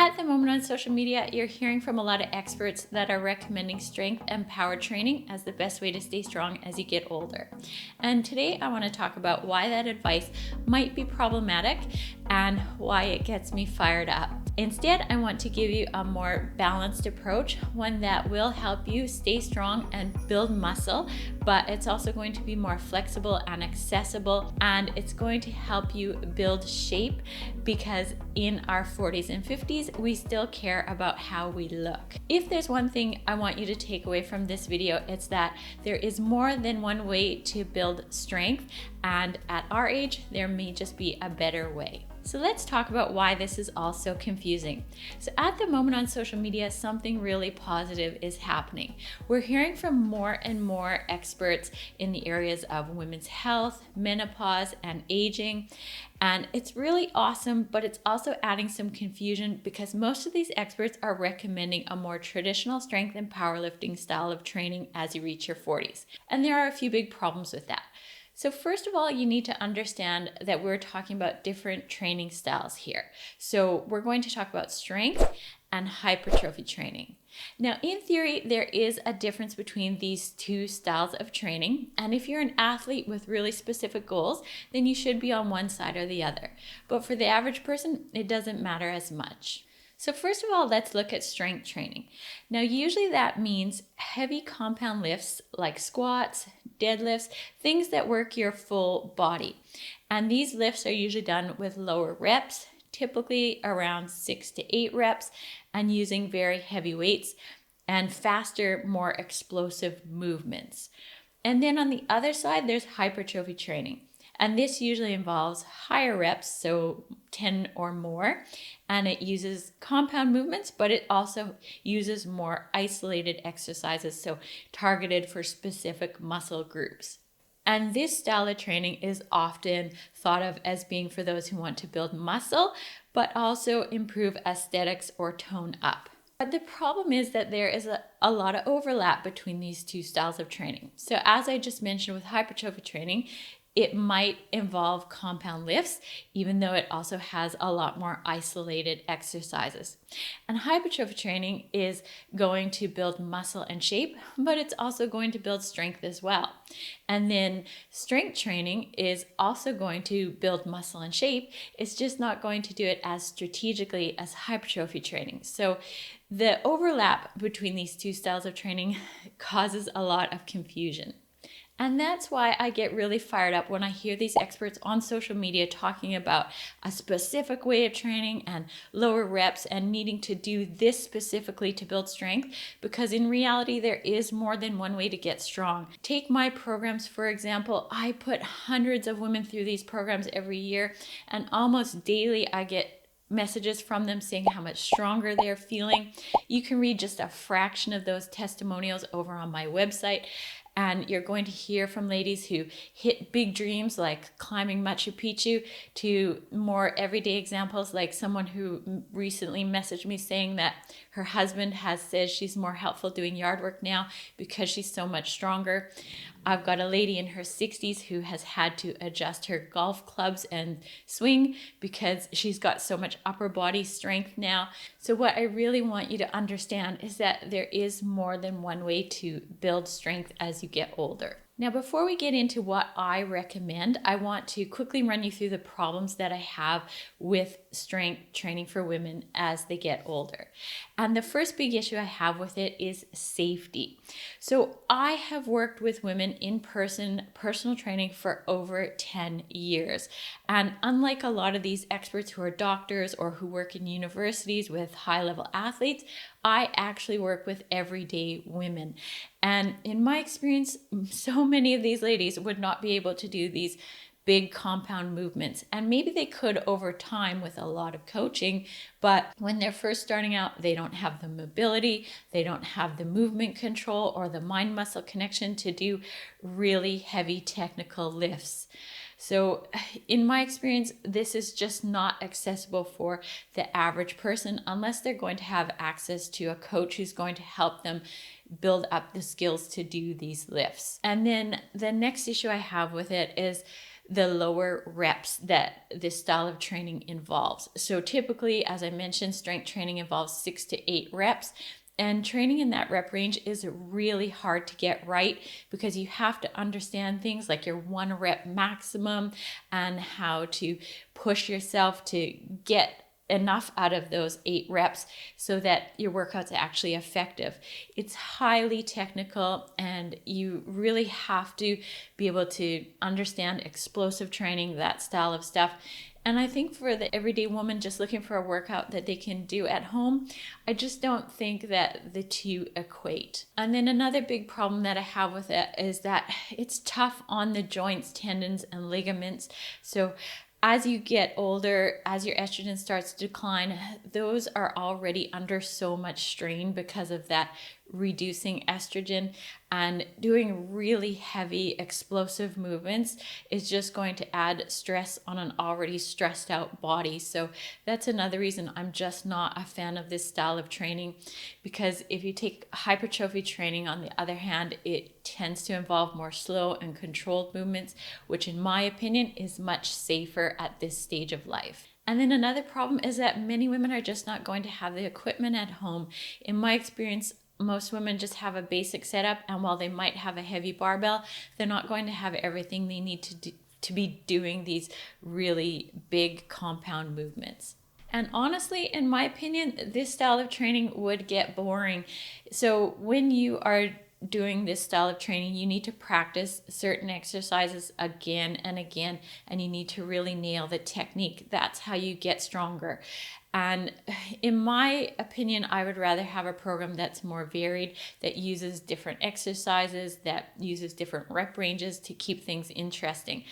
At the moment on social media, you're hearing from a lot of experts that are recommending strength and power training as the best way to stay strong as you get older. And today I want to talk about why that advice might be problematic and why it gets me fired up. Instead, I want to give you a more balanced approach, one that will help you stay strong and build muscle, but it's also going to be more flexible and accessible, and it's going to help you build shape because in our 40s and 50s, we still care about how we look. If there's one thing I want you to take away from this video, it's that there is more than one way to build strength, and at our age, there may just be a better way. So let's talk about why this is all so confusing. So at the moment on social media, something really positive is happening. We're hearing from more and more experts in the areas of women's health, menopause, and aging. And it's really awesome, but it's also adding some confusion because most of these experts are recommending a more traditional strength and powerlifting style of training as you reach your 40s. And there are a few big problems with that. So first of all, you need to understand that we're talking about different training styles here. So we're going to talk about strength and hypertrophy training. Now, in theory, there is a difference between these two styles of training. And if you're an athlete with really specific goals, then you should be on one side or the other. But for the average person, it doesn't matter as much. So first of all, let's look at strength training. Now, usually that means heavy compound lifts like squats, deadlifts, things that work your full body. And these lifts are usually done with lower reps, typically around 6 to 8 reps, and using very heavy weights and faster, more explosive movements. And then on the other side, there's hypertrophy training. And this usually involves higher reps, so 10 or more, and it uses compound movements, but it also uses more isolated exercises, so targeted for specific muscle groups. And this style of training is often thought of as being for those who want to build muscle, but also improve aesthetics or tone up. But the problem is that there is a lot of overlap between these two styles of training. So as I just mentioned with hypertrophy training, it might involve compound lifts, even though it also has a lot more isolated exercises. And hypertrophy training is going to build muscle and shape, but it's also going to build strength as well. And then strength training is also going to build muscle and shape. It's just not going to do it as strategically as hypertrophy training. So the overlap between these two styles of training causes a lot of confusion. And that's why I get really fired up when I hear these experts on social media talking about a specific way of training and lower reps and needing to do this specifically to build strength, because in reality, there is more than one way to get strong. Take my programs, for example. I put hundreds of women through these programs every year, and almost daily I get messages from them saying how much stronger they're feeling. You can read just a fraction of those testimonials over on my website. And you're going to hear from ladies who hit big dreams like climbing Machu Picchu to more everyday examples like someone who recently messaged me saying that her husband has said she's more helpful doing yard work now because she's so much stronger. I've got a lady in her 60s who has had to adjust her golf clubs and swing because she's got so much upper body strength now. So what I really want you to understand is that there is more than one way to build strength as you get older. Now, before we get into what I recommend, I want to quickly run you through the problems that I have with strength training for women as they get older. And the first big issue I have with it is safety. So I have worked with women in person, personal training for over 10 years. And unlike a lot of these experts who are doctors or who work in universities with high-level athletes, I actually work with everyday women. And in my experience, so many of these ladies would not be able to do these big compound movements. And maybe they could over time with a lot of coaching, but when they're first starting out, they don't have the mobility, they don't have the movement control or the mind-muscle connection to do really heavy technical lifts. So in my experience, this is just not accessible for the average person unless they're going to have access to a coach who's going to help them build up the skills to do these lifts. And then the next issue I have with it is the lower reps that this style of training involves. So typically, as I mentioned, strength training involves 6 to 8 reps. And training in that rep range is really hard to get right because you have to understand things like your 1 rep maximum and how to push yourself to get enough out of those 8 reps so that your workout's actually effective. It's highly technical, and you really have to be able to understand explosive training, that style of stuff. And I think for the everyday woman just looking for a workout that they can do at home, I just don't think that the two equate. And then another big problem that I have with it is that it's tough on the joints, tendons, and ligaments. So as you get older, as your estrogen starts to decline, those are already under so much strain because of that reducing estrogen, and doing really heavy explosive movements is just going to add stress on an already stressed out body. So that's another reason I'm just not a fan of this style of training, because if you take hypertrophy training, on the other hand, it tends to involve more slow and controlled movements, which in my opinion is much safer at this stage of life. And then another problem is that many women are just not going to have the equipment at home. In my experience, most women just have a basic setup, and while they might have a heavy barbell, they're not going to have everything they need to be doing these really big compound movements. And honestly, in my opinion, this style of training would get boring. So when you are doing this style of training, you need to practice certain exercises again and again, and you need to really nail the technique. That's how you get stronger. And in my opinion, I would rather have a program that's more varied, that uses different exercises, that uses different rep ranges to keep things interesting.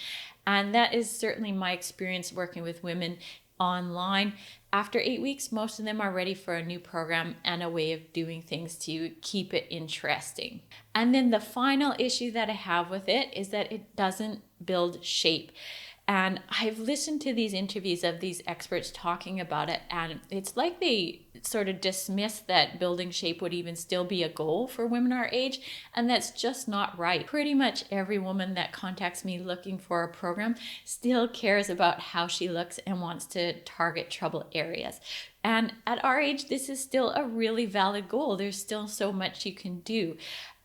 And that is certainly my experience working with women online. After 8 weeks, most of them are ready for a new program and a way of doing things to keep it interesting. And then the final issue that I have with it is that it doesn't build shape. And I've listened to these interviews of these experts talking about it, and it's like they sort of dismiss that building shape would even still be a goal for women our age, and that's just not right. Pretty much every woman that contacts me looking for a program still cares about how she looks and wants to target trouble areas. And at our age, this is still a really valid goal. There's still so much you can do,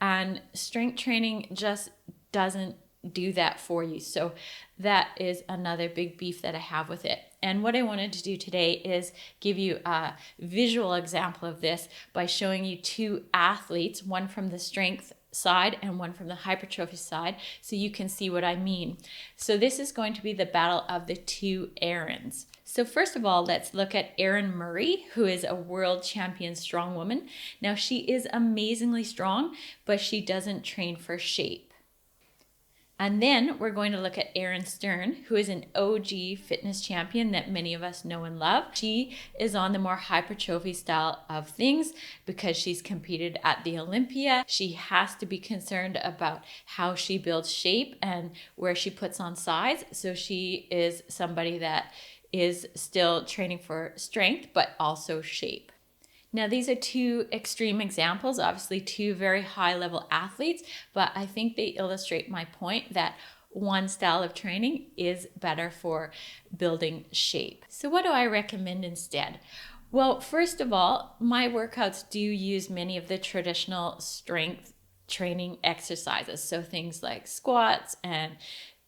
and strength training just doesn't do that for you. So that is another big beef that I have with it. And what I wanted to do today is give you a visual example of this by showing you 2 athletes, one from the strength side and one from the hypertrophy side, so you can see what I mean. So this is going to be the battle of the 2 Aarons. So first of all, let's look at Erin Murray, who is a world champion strong woman. Now, she is amazingly strong, but she doesn't train for shape. And then we're going to look at Erin Stern, who is an OG fitness champion that many of us know and love. She is on the more hypertrophy style of things because she's competed at the Olympia. She has to be concerned about how she builds shape and where she puts on size. So she is somebody that is still training for strength, but also shape. Now, these are 2 extreme examples, obviously 2 very high-level athletes, but I think they illustrate my point that one style of training is better for building shape. So what do I recommend instead? Well, first of all, my workouts do use many of the traditional strength training exercises. So things like squats and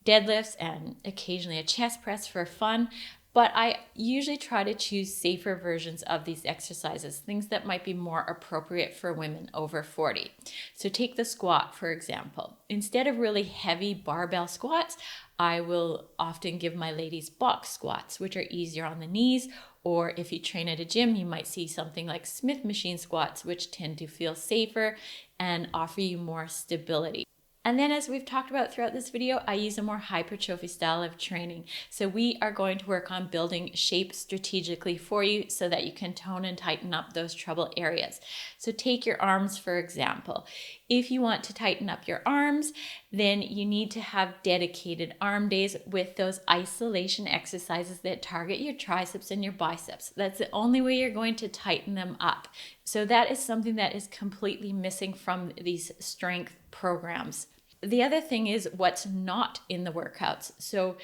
deadlifts and occasionally a chest press for fun. But I usually try to choose safer versions of these exercises, things that might be more appropriate for women over 40. So take the squat, for example. Instead of really heavy barbell squats, I will often give my ladies box squats, which are easier on the knees. Or if you train at a gym, you might see something like Smith machine squats, which tend to feel safer and offer you more stability. And then, as we've talked about throughout this video, I use a more hypertrophy style of training. So we are going to work on building shape strategically for you so that you can tone and tighten up those trouble areas. So take your arms, for example. If you want to tighten up your arms, then you need to have dedicated arm days with those isolation exercises that target your triceps and your biceps. That's the only way you're going to tighten them up. So that is something that is completely missing from these strength programs. the other thing is what's not in the workouts. So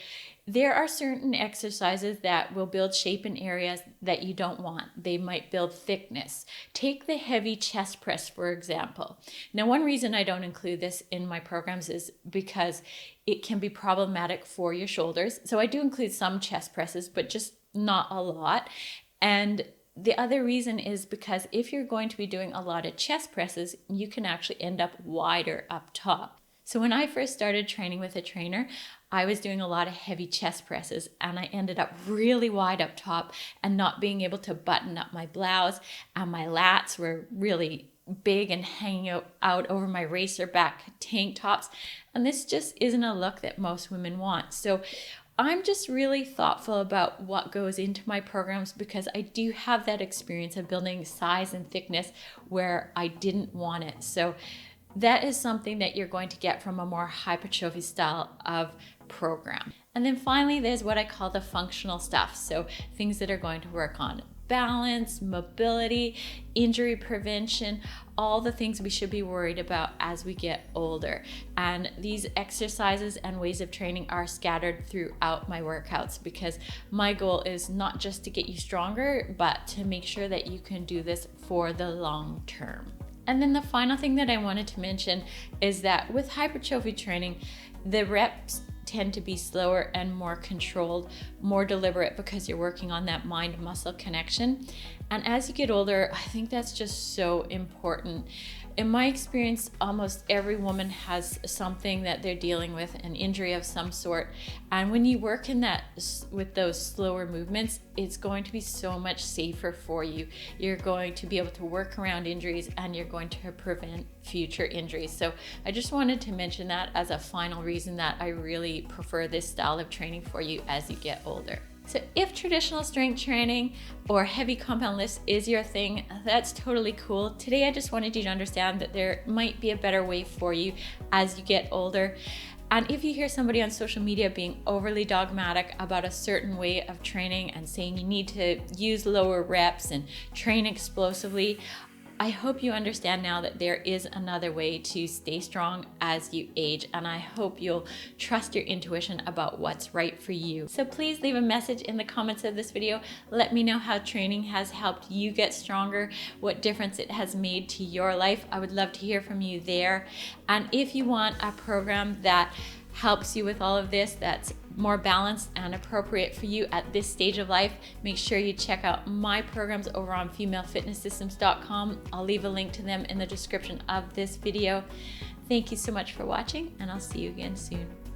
there are certain exercises that will build shape in areas that you don't want. They might build thickness. Take the heavy chest press, for example. Now, one reason I don't include this in my programs is because it can be problematic for your shoulders. So I do include some chest presses, but just not a lot. And the other reason is because if you're going to be doing a lot of chest presses, you can actually end up wider up top. So when I first started training with a trainer, I was doing a lot of heavy chest presses and I ended up really wide up top and not being able to button up my blouse, and my lats were really big and hanging out over my racer back tank tops. And this just isn't a look that most women want. So I'm just really thoughtful about what goes into my programs because I do have that experience of building size and thickness where I didn't want it. So that is something that you're going to get from a more hypertrophy style of program. And then finally, there's what I call the functional stuff. So things that are going to work on balance, mobility, injury prevention, all the things we should be worried about as we get older. And these exercises and ways of training are scattered throughout my workouts because my goal is not just to get you stronger, but to make sure that you can do this for the long term. And then the final thing that I wanted to mention is that with hypertrophy training, the reps tend to be slower and more controlled, more deliberate because you're working on that mind-muscle connection. And as you get older, I think that's just so important. In my experience, almost every woman has something that they're dealing with, an injury of some sort. And when you work in that with those slower movements, it's going to be so much safer for you. You're going to be able to work around injuries and you're going to prevent future injuries. So I just wanted to mention that as a final reason that I really prefer this style of training for you as you get older. So if traditional strength training or heavy compound lifts is your thing, that's totally cool. Today, I just wanted you to understand that there might be a better way for you as you get older. And if you hear somebody on social media being overly dogmatic about a certain way of training and saying you need to use lower reps and train explosively, I hope you understand now that there is another way to stay strong as you age, and I hope you'll trust your intuition about what's right for you. So please leave a message in the comments of this video. Let me know how training has helped you get stronger, what difference it has made to your life. I would love to hear from you there. And if you want a program that helps you with all of this, that's more balanced and appropriate for you at this stage of life, make sure you check out my programs over on femalefitnesssystems.com. I'll leave a link to them in the description of this video. Thank you so much for watching, and I'll see you again soon.